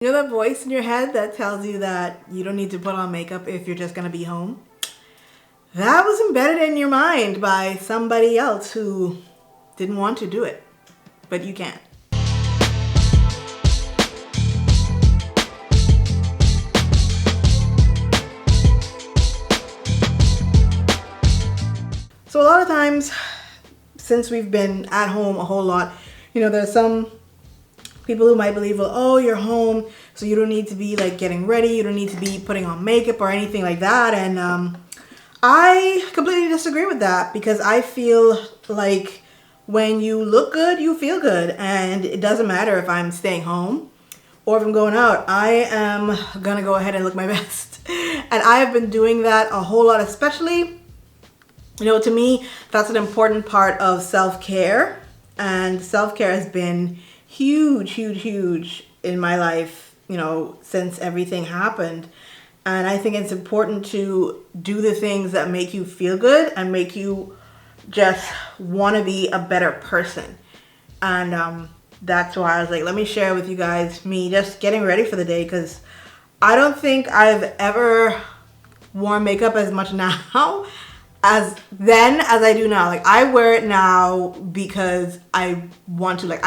You know that voice in your head that tells you that you don't need to put on makeup if you're just gonna be home? That was embedded in your mind by somebody else who didn't want to do it, but you can. So a lot of times, since we've been at home a whole lot, you know, there's some people who might believe, well, oh, you're home, so you don't need to be like getting ready, you don't need to be putting on makeup or anything like that. And I completely disagree with that, because I feel like when you look good, you feel good. And it doesn't matter if I'm staying home or if I'm going out, I am gonna go ahead and look my best. And I have been doing that a whole lot, especially, you know, to me, that's an important part of self-care. And self-care has been huge in my life, you know, since everything happened. And I think it's important to do the things that make you feel good and make you just want to be a better person. And that's why I was like, let me share with you guys me just getting ready for the day, because I don't think I've ever worn makeup as much now as I do now. Like, I wear it now because I want to. Like,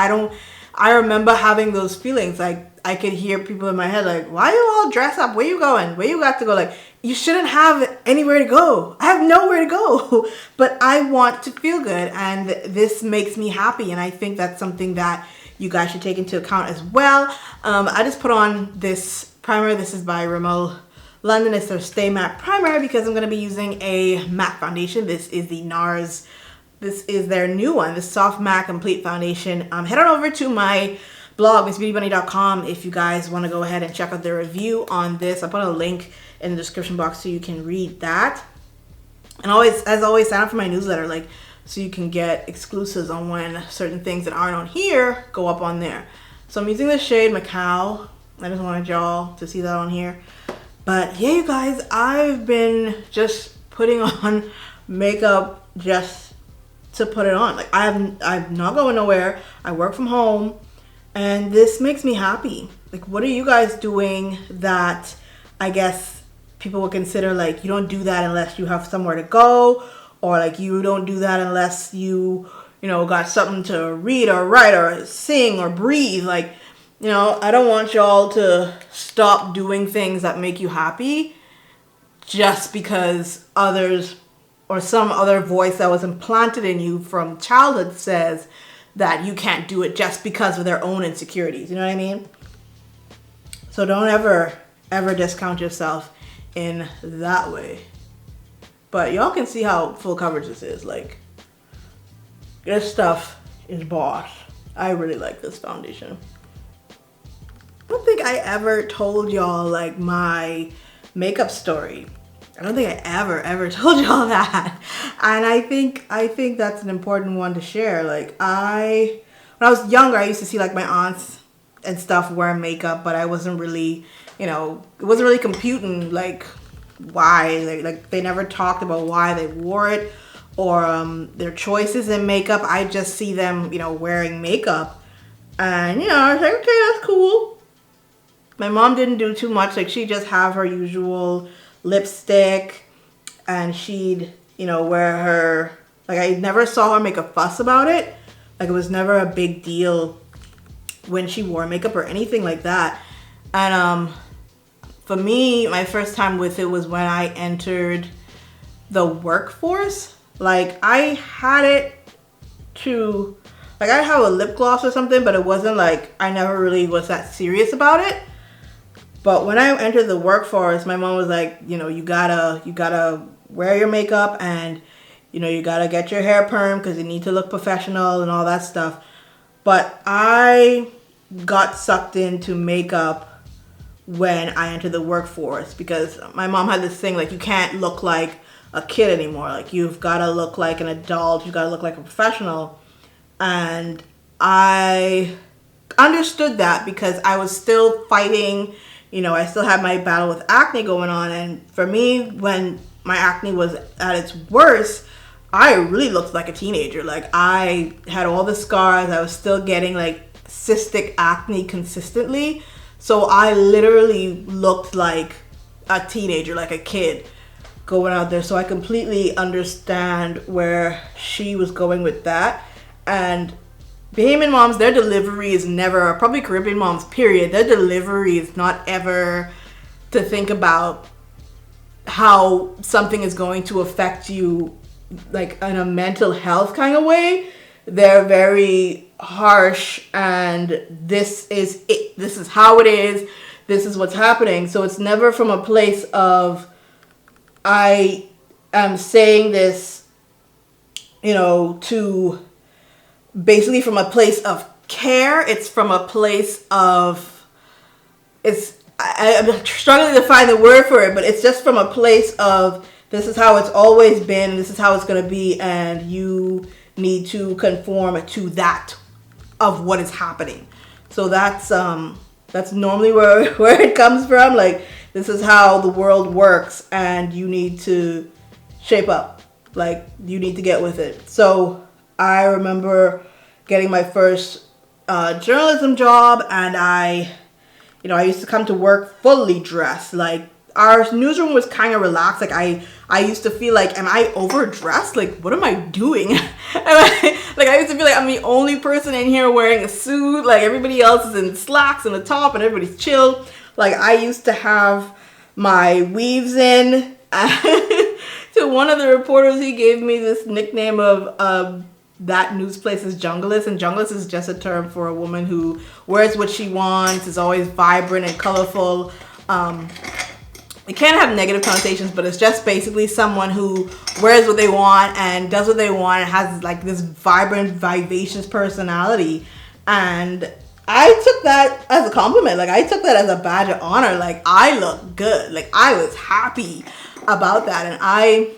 I remember having those feelings. Like, I could hear people in my head like, why are you all dressed up? Where you going? Where you got to go? Like, you shouldn't have anywhere to go. I have nowhere to go. But I want to feel good, and this makes me happy. And I think that's something that you guys should take into account as well. I just put on this primer. This is by Rimmel London. It's their Stay Matte Primer, because I'm going to be using a matte foundation. This is the NARS. This is their new one, the Soft Matte Complete Foundation. Head on over to my blog, MissBeautyBunny.com, if you guys want to go ahead and check out the review on this. I'll put a link in the description box so you can read that. And as always, sign up for my newsletter, like, so you can get exclusives on when certain things that aren't on here go up on there. So I'm using the shade Macau. I just wanted y'all to see that on here. But yeah, you guys, I've been just putting on makeup just to put it on. Like, I'm not going nowhere. I work from home, and this makes me happy. Like, what are you guys doing that I guess people would consider like you don't do that unless you have somewhere to go, or like you don't do that unless you know, got something to read or write or sing or breathe? Like, you know, I don't want y'all to stop doing things that make you happy just because others or some other voice that was implanted in you from childhood says that you can't do it just because of their own insecurities. You know what I mean? So don't ever discount yourself in that way. But y'all can see how full coverage this is. Like, this stuff is boss. I really like this foundation. I don't think I ever told y'all like my makeup story. I don't think I ever told y'all that. And I think that's an important one to share. Like, when I was younger, I used to see like my aunts and stuff wear makeup, but I wasn't really, you know, it wasn't really computing like why. Like they never talked about why they wore it or their choices in makeup. I just see them, you know, wearing makeup, and you know, I was like, okay, that's cool. My mom didn't do too much. Like, she'd just have her usual lipstick, and she'd, you know, wear her, like, I never saw her make a fuss about it. Like, it was never a big deal when she wore makeup or anything like that. And for me, my first time with it was when I entered the workforce. Like, I had it to, like, I have a lip gloss or something, but it wasn't like, I never really was that serious about it. But when I entered the workforce, my mom was like, you know, you gotta wear your makeup, and, you know, you gotta get your hair perm because you need to look professional and all that stuff. But I got sucked into makeup when I entered the workforce, because my mom had this thing, like, you can't look like a kid anymore. Like, you've gotta look like an adult, you've gotta look like a professional. And I understood that because I was still fighting. You know, I still had my battle with acne going on. And for me, when my acne was at its worst, I really looked like a teenager. Like, I had all the scars. I was still getting like cystic acne consistently. So I literally looked like a teenager, like a kid going out there. So I completely understand where she was going with that. And Bahamian moms, their delivery is never, probably Caribbean moms, period, their delivery is not ever to think about how something is going to affect you like in a mental health kind of way. They're very harsh, and this is it. This is how it is. This is what's happening. So it's never from a place of, I am saying this, you know, to basically from a place of care. It's from a place of, I'm struggling to find the word for it, but it's just from a place of, this is how it's always been, this is how it's going to be, and you need to conform to that of what is happening. So that's normally where it comes from. Like, this is how the world works, and you need to shape up. Like, you need to get with it. So I remember getting my first journalism job, and I used to come to work fully dressed. Like, our newsroom was kind of relaxed. Like, I used to feel like, am I overdressed? Like, what am I doing? I used to feel like I'm the only person in here wearing a suit. Like, everybody else is in slacks and a top, and everybody's chill. Like, I used to have my weaves in. To one of the reporters, he gave me this nickname of that news place is junglist, and junglist is just a term for a woman who wears what she wants, is always vibrant and colorful. It can have negative connotations, but it's just basically someone who wears what they want and does what they want and has like this vibrant, vivacious personality. And I took that as a compliment. Like, I took that as a badge of honor. Like, I look good. Like, I was happy about that. And I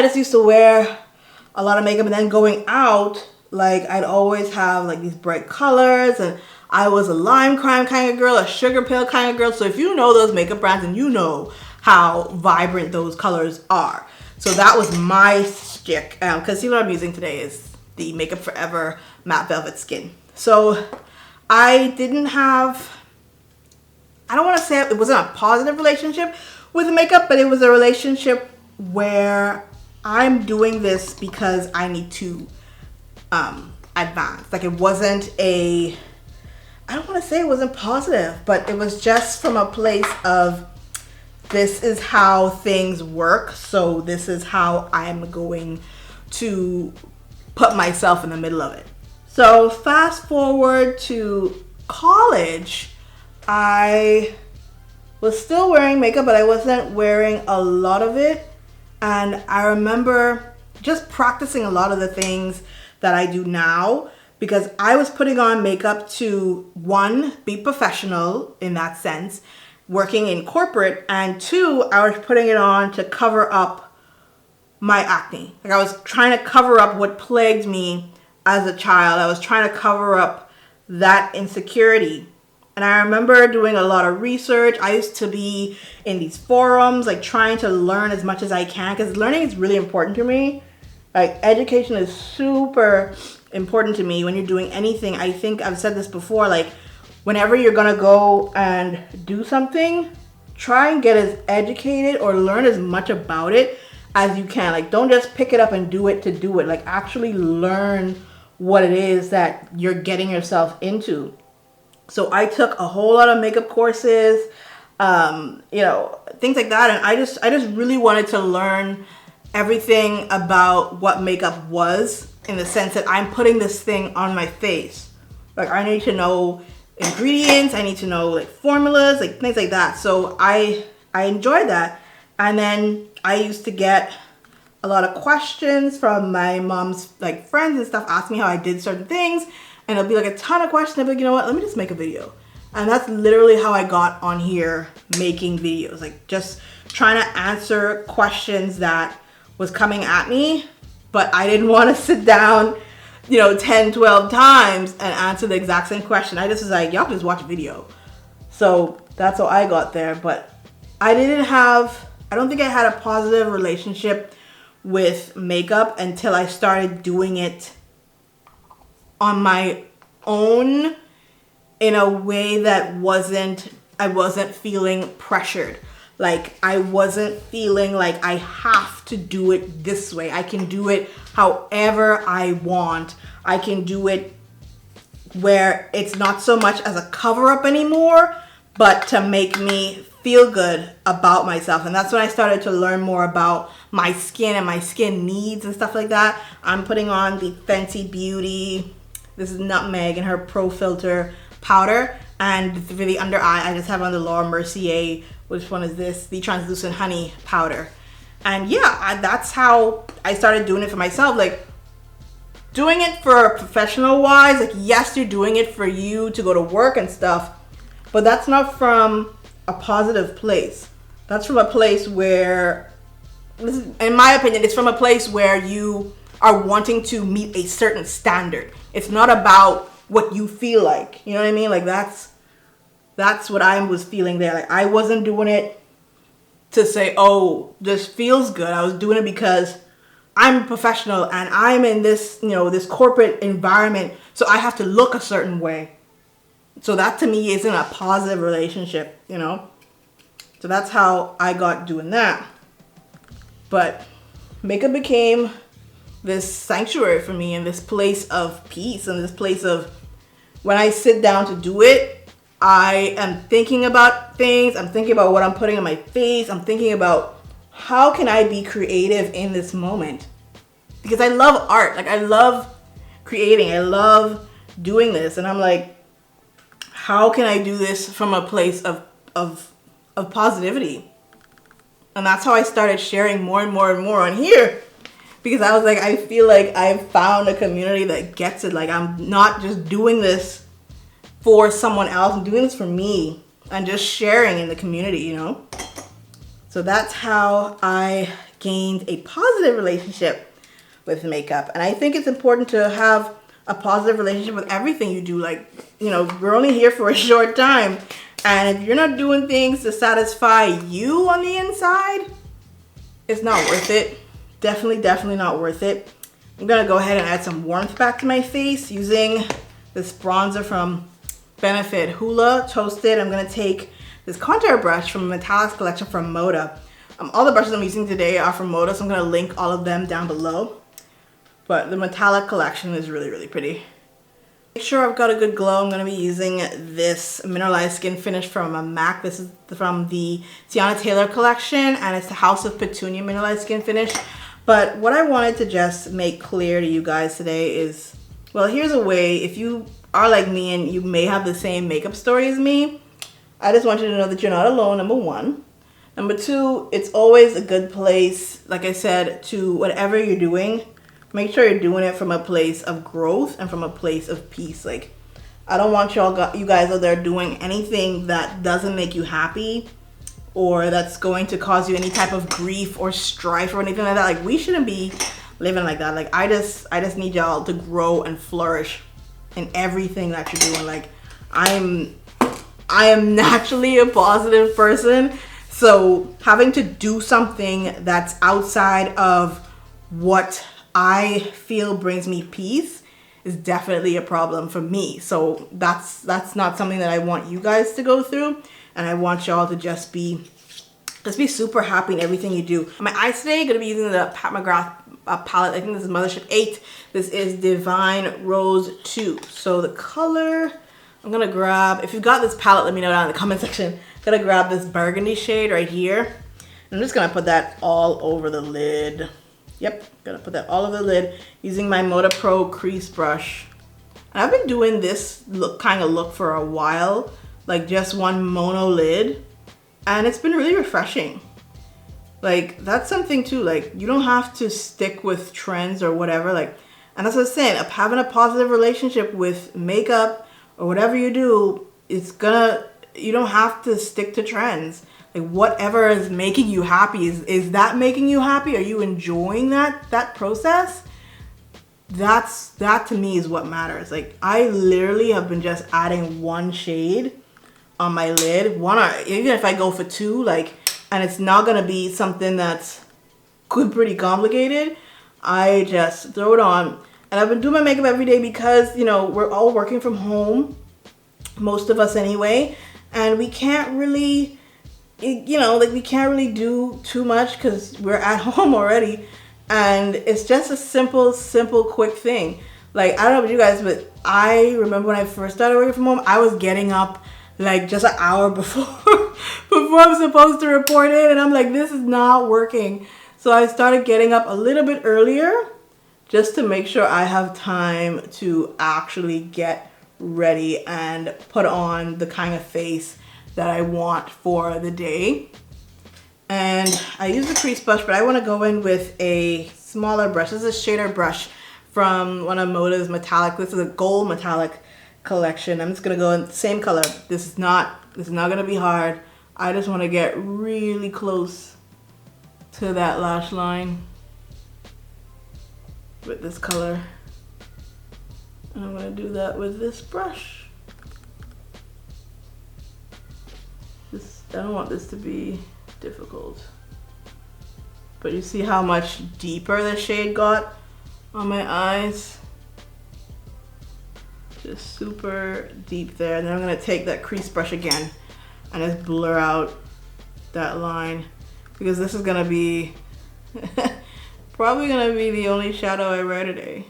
just used to wear a lot of makeup, and then going out, like, I'd always have like these bright colors, and I was a lime crime kind of girl, a sugar pill kind of girl. So if you know those makeup brands, and you know how vibrant those colors are. So that was my stick. Because what I'm using today is the Makeup Forever Matte Velvet Skin. So I didn't have, I don't want to say it wasn't a positive relationship with makeup, but it was a relationship where I'm doing this because I need to advance. Like, it wasn't a, I don't want to say it wasn't positive, but it was just from a place of, this is how things work, so this is how I'm going to put myself in the middle of it. So fast forward to college, I was still wearing makeup, but I wasn't wearing a lot of it. And I remember just practicing a lot of the things that I do now, because I was putting on makeup to, one, be professional in that sense, working in corporate, and two, I was putting it on to cover up my acne. Like, I was trying to cover up what plagued me as a child. I was trying to cover up that insecurity. And I remember doing a lot of research. I used to be in these forums, like, trying to learn as much as I can, because learning is really important to me. Like, education is super important to me when you're doing anything. I think I've said this before, like, whenever you're gonna go and do something, try and get as educated or learn as much about it as you can. Like, don't just pick it up and do it to do it. Like, actually learn what it is that you're getting yourself into. So I took a whole lot of makeup courses, things like that. And I just really wanted to learn everything about what makeup was, in the sense that I'm putting this thing on my face. Like, I need to know ingredients, I need to know like formulas, like things like that. So I enjoyed that. And then I used to get a lot of questions from my mom's like friends and stuff, asking me how I did certain things. And it'll be like a ton of questions. I'll be like, you know what, let me just make a video. And that's literally how I got on here making videos. Like, just trying to answer questions that was coming at me, but I didn't want to sit down, 10, 12 times and answer the exact same question. I just was like, y'all just watch a video. So that's how I got there. But I don't think I had a positive relationship with makeup until I started doing it on my own in a way that I wasn't feeling pressured. Like I wasn't feeling like I have to do it this way. I can do it however I want. I can do it where it's not so much as a cover-up anymore, but to make me feel good about myself. And that's when I started to learn more about my skin and my skin needs and stuff like that. I'm putting on the Fenty Beauty, this is Nutmeg and her Pro Filter powder. And for the under eye, I just have on the Laura Mercier, which one is this? The Translucent Honey powder. And yeah, that's how I started doing it for myself. Like, doing it for professional wise, like yes, you're doing it for you to go to work and stuff, but that's not from a positive place. That's from a place where, this is, in my opinion, it's from a place where you are wanting to meet a certain standard. It's not about what you feel like. You know what I mean? Like that's what I was feeling there. Like I wasn't doing it to say, oh, this feels good. I was doing it because I'm a professional and I'm in this, you know, this corporate environment, so I have to look a certain way. So that to me isn't a positive relationship, you know? So that's how I got doing that. But makeup became this sanctuary for me and this place of peace and this place of when I sit down to do it, I am thinking about things. I'm thinking about what I'm putting on my face. I'm thinking about how can I be creative in this moment? Because I love art. Like I love creating. I love doing this. And I'm like, how can I do this from a place of positivity? And that's how I started sharing more and more and more on here. Because I was like, I feel like I've found a community that gets it. Like I'm not just doing this for someone else. I'm doing this for me and just sharing in the community, you know? So that's how I gained a positive relationship with makeup. And I think it's important to have a positive relationship with everything you do. Like, you know, we're only here for a short time. And if you're not doing things to satisfy you on the inside, it's not worth it. Definitely not worth it. I'm gonna go ahead and add some warmth back to my face using this bronzer from Benefit Hoola Toasted. I'm gonna take this contour brush from a Metallic collection from MODA. All the brushes I'm using today are from MODA, so I'm gonna link all of them down below. But the Metallic collection is really pretty. Make sure I've got a good glow. I'm gonna be using this Mineralized Skinfinish from a MAC. This is from the Teyana Taylor collection, and it's the House of Petunia Mineralized Skinfinish. But what I wanted to just make clear to you guys today is, well, here's a way, if you are like me and you may have the same makeup story as me, I just want you to know that you're not alone, number one. Number two, it's always a good place, like I said, to whatever you're doing, make sure you're doing it from a place of growth and from a place of peace. Like, I don't want you guys out there doing anything that doesn't make you happy or that's going to cause you any type of grief or strife or anything like that. Like, we shouldn't be living like that. Like, I just need y'all to grow and flourish in everything that you're doing. Like, I am naturally a positive person, so having to do something that's outside of what I feel brings me peace is definitely a problem for me. So that's not something that I want you guys to go through, and I want y'all to just be super happy in everything you do. On my eyes today, I'm gonna be using the Pat McGrath palette. I think this is Mothership 8. This is Divine Rose 2. So the color I'm gonna grab, if you've got this palette, let me know down in the comment section. I'm gonna grab this burgundy shade right here. I'm just gonna put that all over the lid. Yep, gonna put that all over the lid using my MODA Pro Crease brush. And I've been doing this kind of look for a while, like just one mono lid, and it's been really refreshing. Like, that's something too, like, you don't have to stick with trends or whatever, like, and that's what I'm saying, having a positive relationship with makeup or whatever you do, you don't have to stick to trends. Like, whatever is making you happy, is that making you happy? Are you enjoying that process? That to me is what matters. Like, I literally have been just adding one shade on my lid, even if I go for two, like, and it's not gonna be something that's pretty complicated, I just throw it on. And I've been doing my makeup every day because, you know, we're all working from home. most of us anyway, and we can't really, you know, like we can't really do too much because we're at home already, and it's just a simple quick thing. Like, I don't know about you guys, but I remember when I first started working from home, I was getting up like just an hour before before I'm supposed to report in, and I'm like, this is not working. So I started getting up a little bit earlier just to make sure I have time to actually get ready and put on the kind of face that I want for the day. And I use the crease brush, but I want to go in with a smaller brush. This is a shader brush from one of MODA's metallic. This is a gold metallic collection. I'm just gonna go in the same color. This is not gonna be hard. I just want to get really close to that lash line with this color. And I'm gonna do that with this brush. I don't want this to be difficult. But you see how much deeper the shade got on my eyes? Just super deep there. And then I'm gonna take that crease brush again and just blur out that line, because this is gonna be probably gonna be the only shadow I wear today.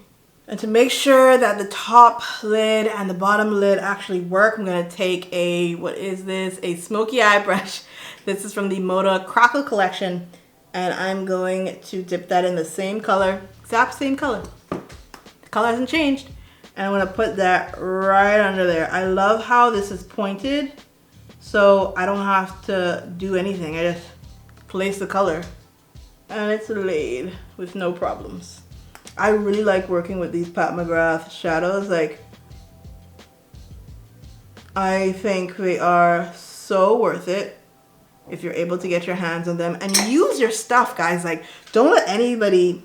And to make sure that the top lid and the bottom lid actually work, I'm gonna take a, what is this? A smoky eye brush. This is from the MODA Crackle collection, and I'm going to dip that in the same color, exact same color. The color hasn't changed. And I'm gonna put that right under there. I love how this is pointed, so I don't have to do anything. I just place the color and it's laid with no problems. I really like working with these Pat McGrath shadows. Like, I think they are so worth it if you're able to get your hands on them. And use your stuff, guys. Like, don't let anybody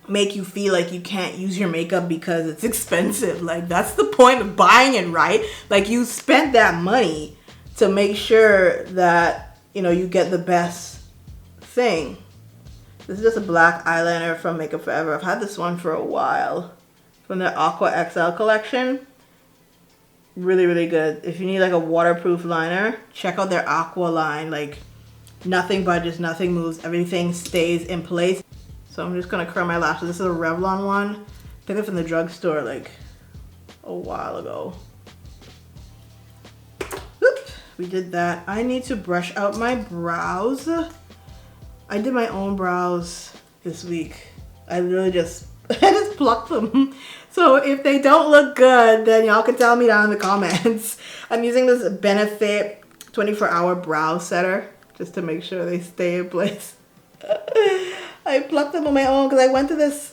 make you feel like you can't use your makeup because it's expensive. Like, that's the point of buying it, right? Like, you spent that money to make sure that, you know, you get the best thing. This is just a black eyeliner from Makeup Forever. I've had this one for a while, from their Aqua XL collection. Really, really good. If you need like a waterproof liner, check out their Aqua line. Like, nothing budges, nothing moves, everything stays in place. So I'm just gonna curl my lashes. This is a Revlon one. Picked it from the drugstore like a while ago. Oop, we did that. I need to brush out my brows. I did my own brows this week. I literally just, I just plucked them. So if they don't look good, then y'all can tell me down in the comments. I'm using this Benefit 24-hour brow setter just to make sure they stay in place. I plucked them on my own because I went to this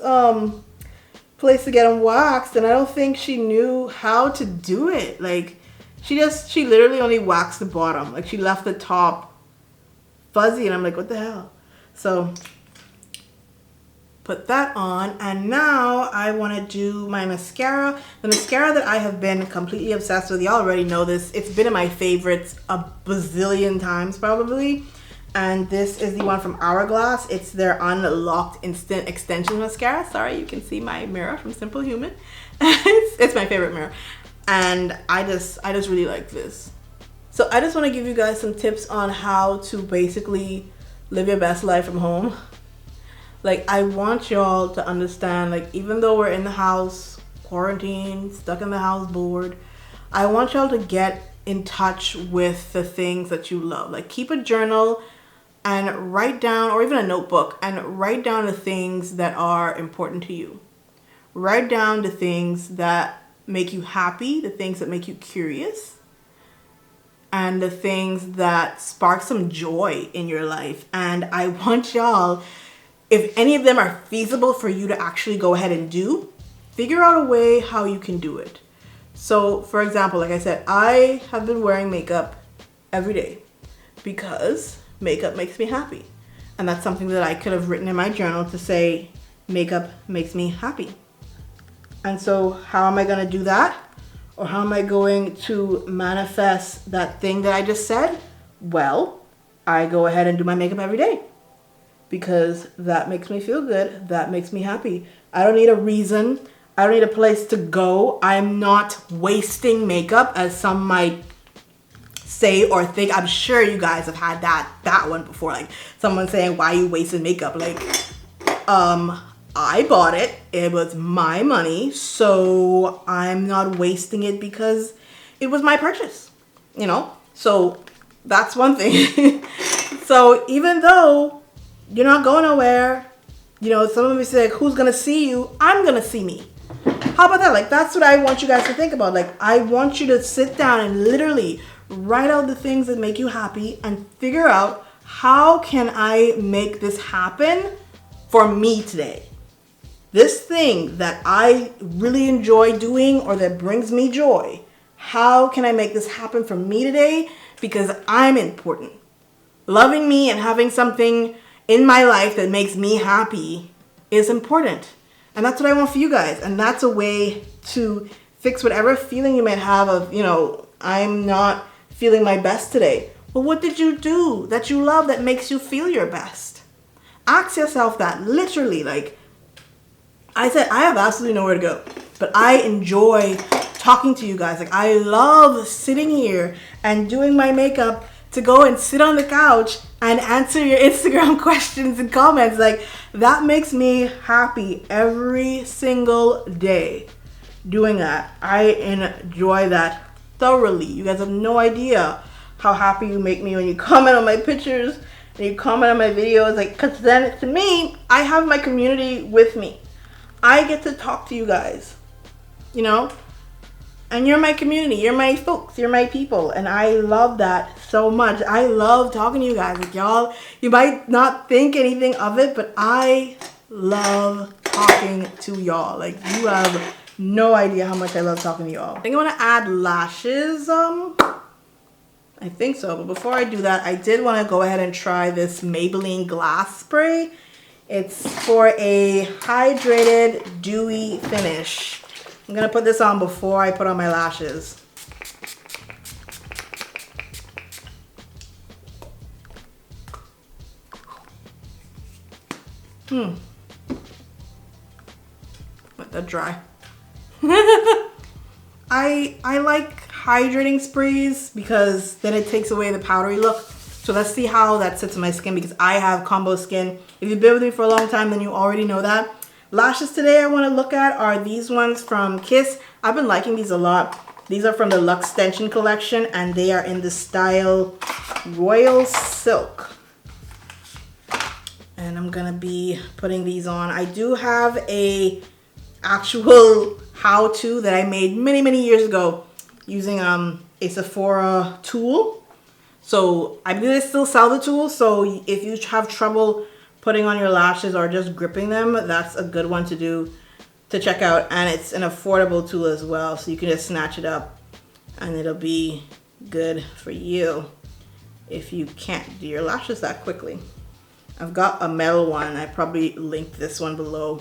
place to get them waxed, and I don't think she knew how to do it. Like, she literally only waxed the bottom. Like, she left the top fuzzy, and I'm like, what the hell? So put that on, and now I want to do my mascara. The mascara that I have been completely obsessed with. Y'all already know this. It's been in my favorites a bazillion times probably. And this is the one from Hourglass. It's their Unlocked Instant Extension Mascara. Sorry, you can see my mirror from Simple Human. it's my favorite mirror. And I just really like this. So I just want to give you guys some tips on how to basically live your best life from home. Like, I want y'all to understand, like, even though we're in the house, quarantined, stuck in the house, bored, I want y'all to get in touch with the things that you love. Like, keep a journal and write down, or even a notebook, and write down the things that are important to you. Write down the things that make you happy, the things that make you curious, and the things that spark some joy in your life. And I want y'all, if any of them are feasible for you to actually go ahead and do, figure out a way how you can do it. So, for example, like I said, I have been wearing makeup every day because makeup makes me happy. And that's something that I could have written in my journal to say, makeup makes me happy. And so how am I going to do that? Or how am I going to manifest that thing that I just said? Well, I go ahead and do my makeup every day because that makes me feel good. That makes me happy. I don't need a reason. I don't need a place to go. I'm not wasting makeup, as some might say or think. I'm sure you guys have had that one before, like someone saying, why you wasting makeup? Like, I bought it. It was my money, so I'm not wasting it because it was my purchase, you know? So that's one thing. So even though you're not going nowhere, you know, some of me say, like, who's gonna see you? I'm gonna see me. How about that? Like, that's what I want you guys to think about. Like, I want you to sit down and literally write out the things that make you happy and figure out, how can I make this happen for me today? This thing that I really enjoy doing or that brings me joy, how can I make this happen for me today? Because I'm important. Loving me and having something in my life that makes me happy is important. And that's what I want for you guys. And that's a way to fix whatever feeling you might have of, you know, I'm not feeling my best today. Well, what did you do that you love that makes you feel your best? Ask yourself that, literally. Like I said, I have absolutely nowhere to go, but I enjoy talking to you guys. Like, I love sitting here and doing my makeup to go and sit on the couch and answer your Instagram questions and comments. Like, that makes me happy every single day doing that. I enjoy that thoroughly. You guys have no idea how happy you make me when you comment on my pictures and you comment on my videos. Like, because then to me, I have my community with me. I get to talk to you guys, you know, and you're my community, you're my folks, you're my people, and I love that so much. I love talking to you guys. Like, y'all, you might not think anything of it, but I love talking to y'all. Like, you have no idea how much I love talking to y'all. I think I want to add lashes. I think so, but before I do that, I did want to go ahead and try this Maybelline Glass Spray. It's for a hydrated, dewy finish. I'm gonna put this on before I put on my lashes. Let that dry. I like hydrating sprays because then it takes away the powdery look. So let's see how that sits on my skin, because I have combo skin. If you've been with me for a long time, then you already know that. Lashes today I want to look at are these ones from Kiss. I've been liking these a lot. These are from the Luxe Extension collection, and they are in the style Royal Silk. And I'm going to be putting these on. I do have a actual how-to that I made many years ago using a Sephora tool. So I believe they still sell the tool, so if you have trouble putting on your lashes or just gripping them, that's a good one to do, to check out. And it's an affordable tool as well, so you can just snatch it up and it'll be good for you if you can't do your lashes that quickly. I've got a metal one. I probably linked this one below.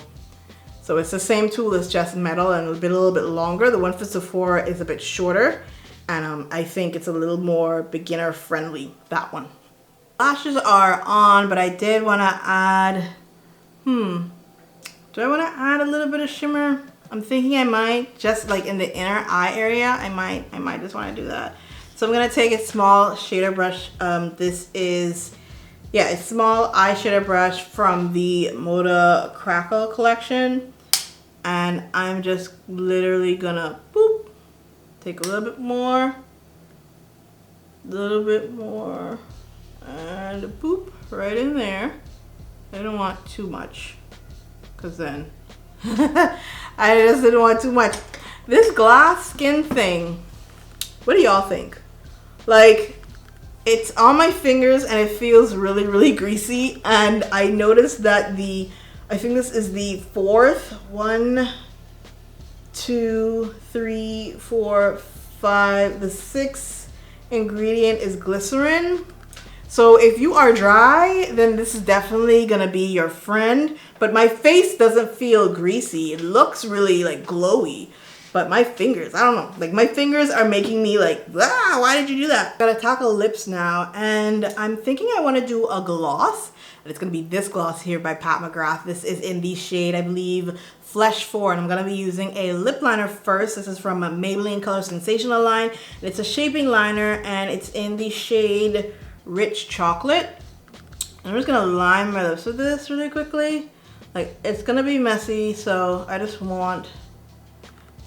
So it's the same tool, it's just metal and a little bit longer. The one for Sephora is a bit shorter. And I think it's a little more beginner friendly, that one. Lashes are on, but I did want to add, do I want to add a little bit of shimmer? I'm thinking I might, just like in the inner eye area, I might just want to do that. So I'm going to take a small shader brush. This is, yeah, a small eyeshadow brush from the MODA Crackle collection. And I'm just literally going to, boop. Take a little bit more, and boop, right in there. I don't want too much, because then I just didn't want too much. This glass skin thing, what do y'all think? Like, it's on my fingers and it feels really greasy, and I noticed that I think this is the fourth one, 2, 3, 4, 5, the sixth ingredient is glycerin. So if you are dry, then this is definitely gonna be your friend. But my face doesn't feel greasy. It looks really like glowy. But my fingers, I don't know. Like my fingers are making me like, ah, why did you do that? Gotta tackle lips now. And I'm thinking I want to do a gloss. And it's going to be this gloss here by Pat McGrath. This is in the shade, I believe, Flesh 4. And I'm going to be using a lip liner first. This is from a Maybelline Color Sensational line. And it's a shaping liner and it's in the shade Rich Chocolate. I'm just going to line my lips with this really quickly. Like, it's going to be messy, so I just want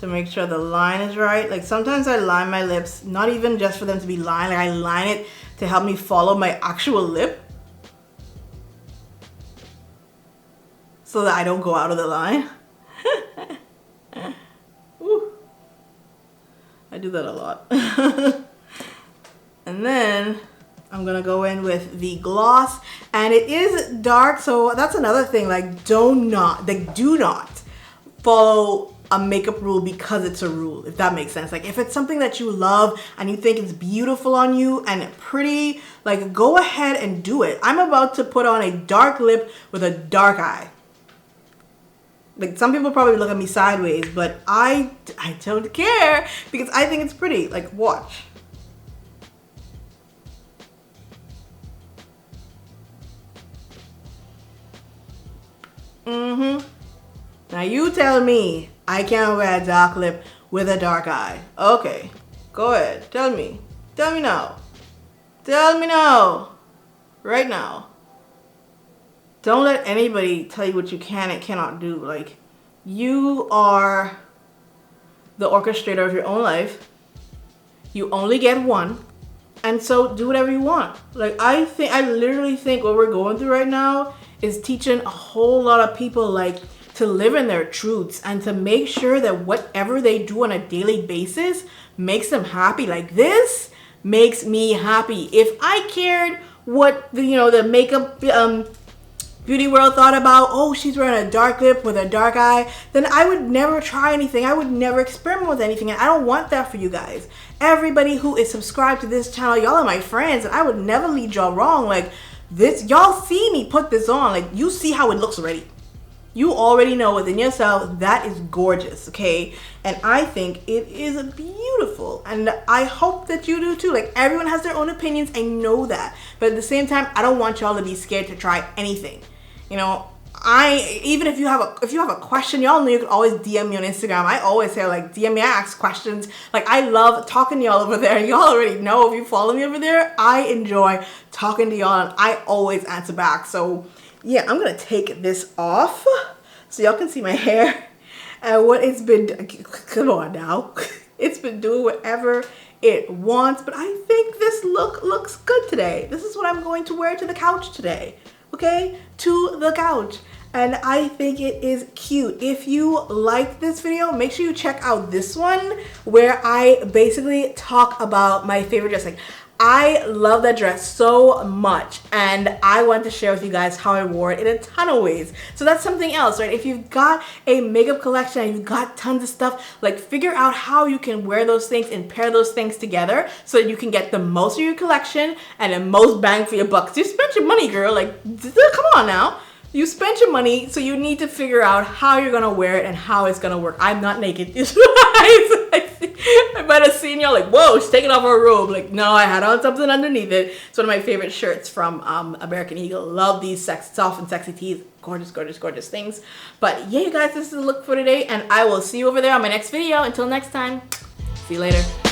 to make sure the line is right. Like, sometimes I line my lips, not even just for them to be lined. Like, I line it to help me follow my actual lip, so that I don't go out of the line. I do that a lot. And then I'm gonna go in with the gloss, and it is dark, so that's another thing. Like, do not follow a makeup rule because it's a rule, if that makes sense. Like, if it's something that you love and you think it's beautiful on you and pretty, like, go ahead and do it. I'm about to put on a dark lip with a dark eye. Like, some people probably look at me sideways, but I don't care because I think it's pretty. Like, watch. Now you tell me I can't wear a dark lip with a dark eye. Okay, go ahead. Tell me. Tell me now. Tell me now. Right now. Don't let anybody tell you what you can and cannot do. Like, you are the orchestrator of your own life. You only get one. And so do whatever you want. Like, I literally think what we're going through right now is teaching a whole lot of people, like, to live in their truths and to make sure that whatever they do on a daily basis makes them happy. Like, this makes me happy. If I cared what the makeup beauty world thought about, oh, she's wearing a dark lip with a dark eye, then I would never try anything. I would never experiment with anything, and I don't want that for you guys. Everybody who is subscribed to this channel, y'all are my friends, and I would never lead y'all wrong. Like, this, y'all see me put this on, like, you see how it looks already. You already know within yourself that is gorgeous, okay? And I think it is beautiful, and I hope that you do too. Like, everyone has their own opinions, I know that, but at the same time, I don't want y'all to be scared to try anything. You know, even if you have a question, y'all know you can always DM me on Instagram. I always say, like, DM me, I ask questions. Like, I love talking to y'all over there. Y'all already know, if you follow me over there, I enjoy talking to y'all, and I always answer back. So yeah, I'm gonna take this off so y'all can see my hair and what it's been. Come on now. It's been doing whatever it wants, but I think this look looks good today. This is what I'm going to wear to the couch today. Okay, to the couch, and I think it is cute. If you like this video, make sure you check out this one where I basically talk about my favorite dress. Like, I love that dress so much, and I want to share with you guys how I wore it in a ton of ways. So that's something else, right? If you've got a makeup collection and you've got tons of stuff, like, figure out how you can wear those things and pair those things together so that you can get the most of your collection and the most bang for your buck. You spent your money, girl. Like, come on now. You spent your money, so you need to figure out how you're gonna wear it and how it's gonna work. I'm not naked. I might have seen y'all like, whoa, she's taking off her robe. Like, no, I had on something underneath it. It's one of my favorite shirts from American Eagle. Love these soft and sexy tees. Gorgeous, gorgeous, gorgeous things. But yeah, you guys, this is the look for today, and I will see you over there on my next video. Until next time, see you later.